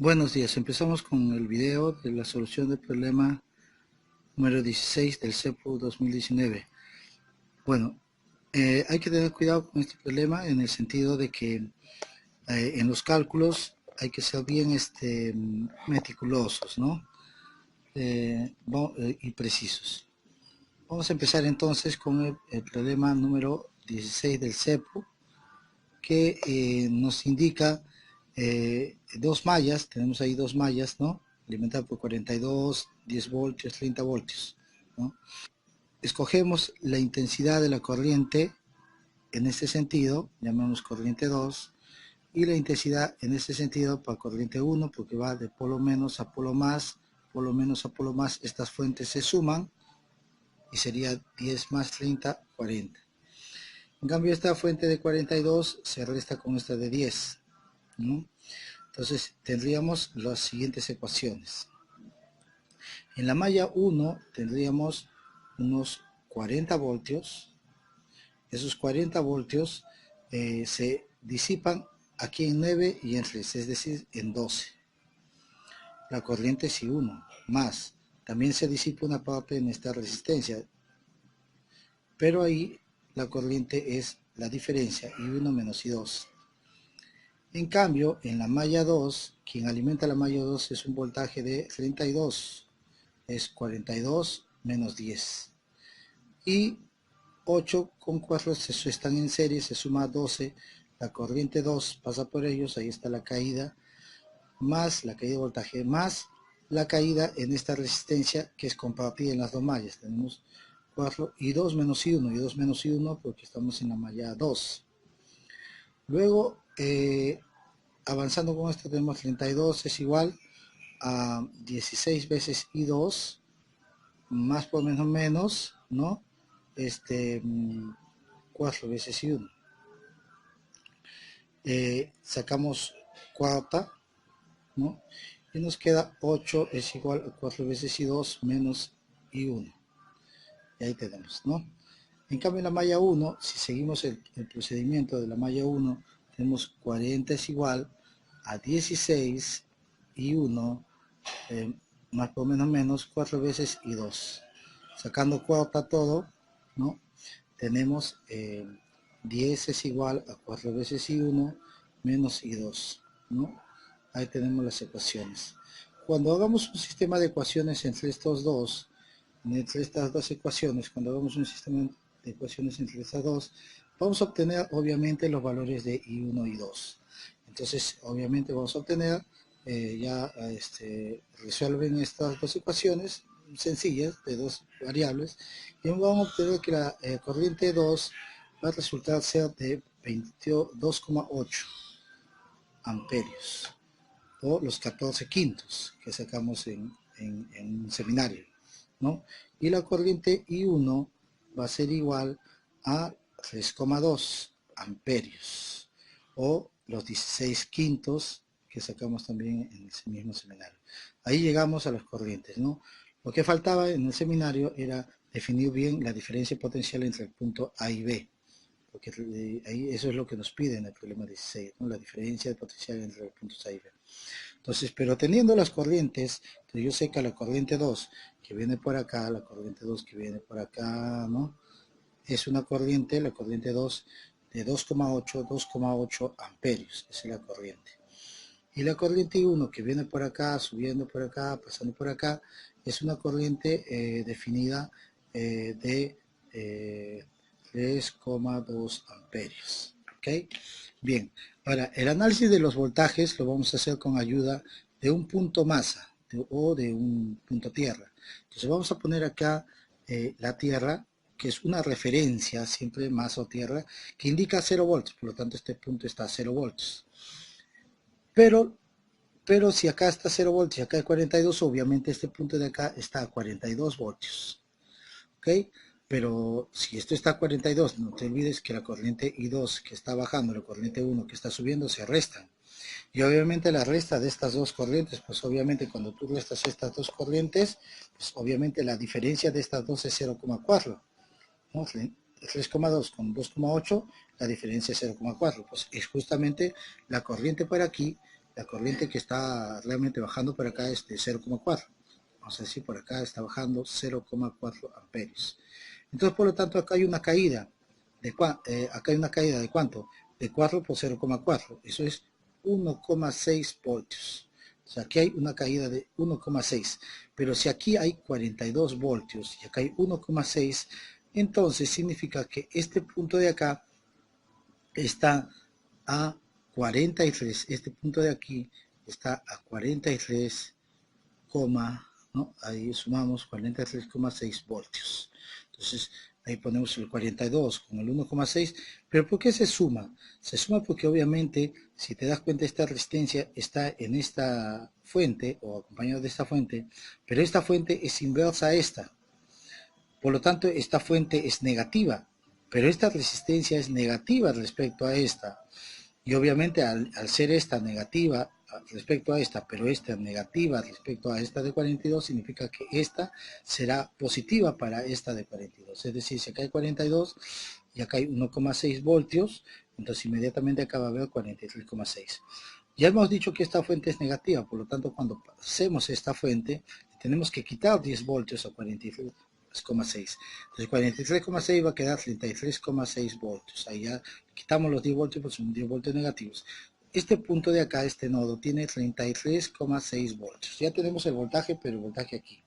Buenos días, empezamos con el video de la solución del problema número 16 del CEPU 2019. Bueno, hay que tener cuidado con este problema en el sentido de que en los cálculos hay que ser bien meticulosos, ¿no? Y precisos. Vamos a empezar entonces con el problema número 16 del CEPU, que nos indica dos mallas, tenemos ahí dos mallas, ¿no? Alimentada por 42, 10 voltios, 30 voltios, ¿no? Escogemos la intensidad de la corriente en este sentido, llamamos corriente 2, y la intensidad en este sentido para corriente 1, porque va de polo menos a polo más, polo menos a polo más, estas fuentes se suman y sería 10 más 30, 40. En cambio esta fuente de 42 se resta con esta de 10, ¿no? Entonces tendríamos las siguientes ecuaciones. En la malla 1 tendríamos unos 40 voltios. Esos 40 voltios se disipan aquí en 9 y en 3, es decir, en 12. La corriente es I1 más. También se disipa una parte en esta resistencia, pero ahí la corriente es la diferencia, I1 menos I2. En cambio, en la malla 2, quien alimenta la malla 2 es un voltaje de 32, es 42 menos 10. Y 8 con 4 están en serie, se suma a 12, la corriente 2 pasa por ellos, ahí está la caída, más la caída de voltaje, más la caída en esta resistencia que es compartida en las dos mallas. Tenemos 4 y 2 menos I1, y 2 menos I1 porque estamos en la malla 2. Luego, avanzando con esto tenemos 32 es igual a 16 veces I2 más por menos, ¿no? 4 veces I1. Sacamos cuarta, ¿no? Y nos queda 8 es igual a 4 veces I2 menos I1. Y ahí tenemos, ¿no? En cambio en la malla 1, si seguimos el procedimiento de la malla 1, tenemos 40 es igual a 16 I1 más por menos 4 veces I2. Sacando cuarta todo, ¿no? Tenemos 10 es igual a 4 veces I1 menos I2, ¿no? Ahí tenemos las ecuaciones. Cuando hagamos un sistema de ecuaciones entre estas dos ecuaciones, cuando hagamos un sistema de ecuaciones entre estas dos, vamos a obtener obviamente los valores de I1 y I2. Entonces, obviamente vamos a obtener, resuelven estas dos ecuaciones sencillas de dos variables y vamos a obtener que la corriente 2 va a resultar ser de 22,8 amperios o los 14 quintos que sacamos en un seminario, ¿no? Y la corriente I1 va a ser igual a 3,2 amperios o los 16 quintos que sacamos también en ese mismo seminario. Ahí llegamos a las corrientes, ¿no? Lo que faltaba en el seminario era definir bien la diferencia potencial entre el punto A y B, porque ahí eso es lo que nos pide en el problema 16, ¿no? La diferencia de potencial entre los puntos A y B. Entonces, pero teniendo las corrientes, entonces yo sé que la corriente 2 que viene por acá, la corriente 2 que viene por acá, ¿no? Es una corriente, la corriente 2 de 2,8 amperios, esa es la corriente. Y la corriente 1 que viene por acá, subiendo por acá, pasando por acá, es una corriente definida de 3,2 amperios. ¿Ok? Bien, ahora el análisis de los voltajes lo vamos a hacer con ayuda de un punto masa o de un punto tierra. Entonces vamos a poner acá la tierra, que es una referencia, siempre masa o tierra, que indica 0 voltios, por lo tanto este punto está a 0 voltios. Pero si acá está 0 voltios y acá hay 42, obviamente este punto de acá está a 42 voltios. ¿Ok? Pero si esto está a 42, no te olvides que la corriente I2 que está bajando, la corriente 1 que está subiendo, se restan. Y obviamente la resta de estas dos corrientes, pues obviamente cuando tú restas estas dos corrientes, pues obviamente la diferencia de estas dos es 0,4. ¿No? 3,2 con 2,8, la diferencia es 0,4. Pues es justamente la corriente por aquí, la corriente que está realmente bajando por acá es de 0,4. Vamos a decir, por acá está bajando 0,4 amperios. Entonces, por lo tanto, acá hay una caída. Acá hay una caída de ¿cuánto? De 4 por 0,4. Eso es 1,6 voltios. O sea, aquí hay una caída de 1,6. Pero si aquí hay 42 voltios y acá hay 1,6, entonces significa que este punto de acá está a 43. Este punto de aquí está a 43, ¿no? Ahí sumamos 43,6 voltios. Entonces, ahí ponemos el 42 con el 1,6. ¿Pero por qué se suma? Se suma porque obviamente, si te das cuenta, esta resistencia está en esta fuente, o acompañado de esta fuente, pero esta fuente es inversa a esta. Por lo tanto, esta fuente es negativa, pero esta resistencia es negativa respecto a esta. Y obviamente al ser esta negativa respecto a esta, pero esta negativa respecto a esta de 42, significa que esta será positiva para esta de 42. Es decir, si acá hay 42 y acá hay 1,6 voltios, entonces inmediatamente acá va a haber 43,6. Ya hemos dicho que esta fuente es negativa, por lo tanto cuando hacemos esta fuente, tenemos que quitar 10 voltios a 43,6. Entonces 43,6 va a quedar 33,6 voltios. Ahí ya quitamos los 10 voltios, pues son 10 voltios negativos. Este punto de acá, este nodo, tiene 33,6 voltios. Ya tenemos el voltaje, pero el voltaje aquí.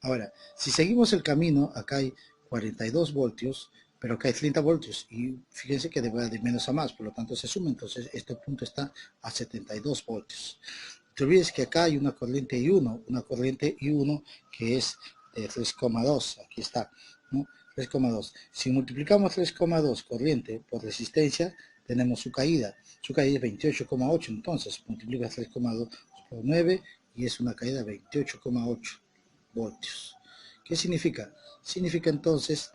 Ahora, si seguimos el camino, acá hay 42 voltios, pero acá hay 30 voltios. Y fíjense que debe de menos a más, por lo tanto se suma. Entonces este punto está a 72 voltios. No te olvides que acá hay una corriente I1, que es de 3,2. Aquí está, ¿no? 3,2. Si multiplicamos 3,2 corriente por resistencia, tenemos su caída. Su caída es 28,8. Entonces multiplica 3,2 por 9 y es una caída de 28,8 voltios. ¿Qué significa? Significa entonces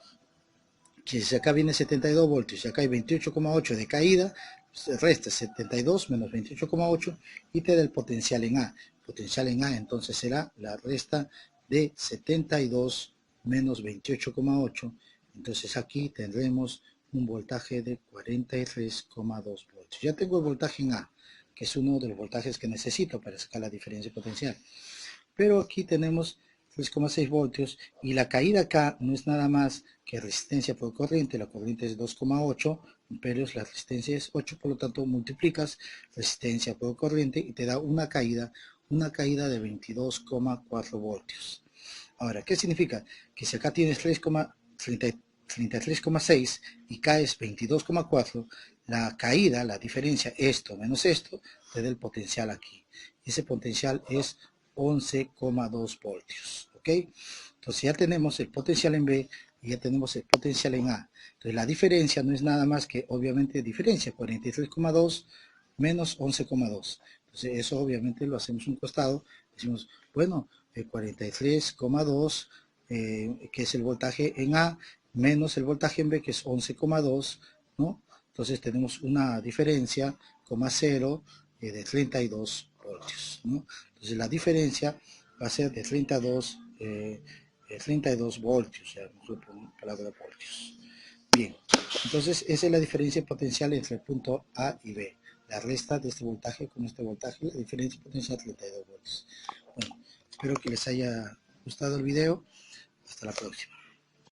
que si acá viene 72 voltios y acá hay 28,8 de caída, se resta 72 menos 28,8 y te da el potencial en A. El potencial en A entonces será la resta de 72 menos 28,8. Entonces aquí tendremos un voltaje de 43,2 voltios. Ya tengo el voltaje en A, que es uno de los voltajes que necesito para sacar la diferencia potencial. Pero aquí tenemos 3,6 voltios y la caída acá no es nada más que resistencia por corriente. La corriente es 2,8 amperios, la resistencia es 8, por lo tanto multiplicas resistencia por corriente y te da una caída de 22,4 voltios. Ahora, ¿qué significa? Que si acá tienes 33,6 y caes 22,4, la caída, la diferencia, esto menos esto, te da el potencial aquí. Ese potencial es 11,2 voltios, ¿ok? Entonces ya tenemos el potencial en B y ya tenemos el potencial en A. Entonces la diferencia no es nada más que, obviamente, diferencia, 43,2 menos 11,2. Entonces eso obviamente lo hacemos un costado, decimos, bueno, 43,2, que es el voltaje en A, menos el voltaje en B, que es 11,2, ¿no? Entonces tenemos una diferencia, 0, de 32 voltios, ¿no? Entonces la diferencia va a ser de 32 voltios, ya no pongo palabra voltios. Bien, entonces esa es la diferencia potencial entre el punto A y B. La resta de este voltaje con este voltaje, la diferencia potencial 32 voltios. Bueno, espero que les haya gustado el video. Hasta la próxima.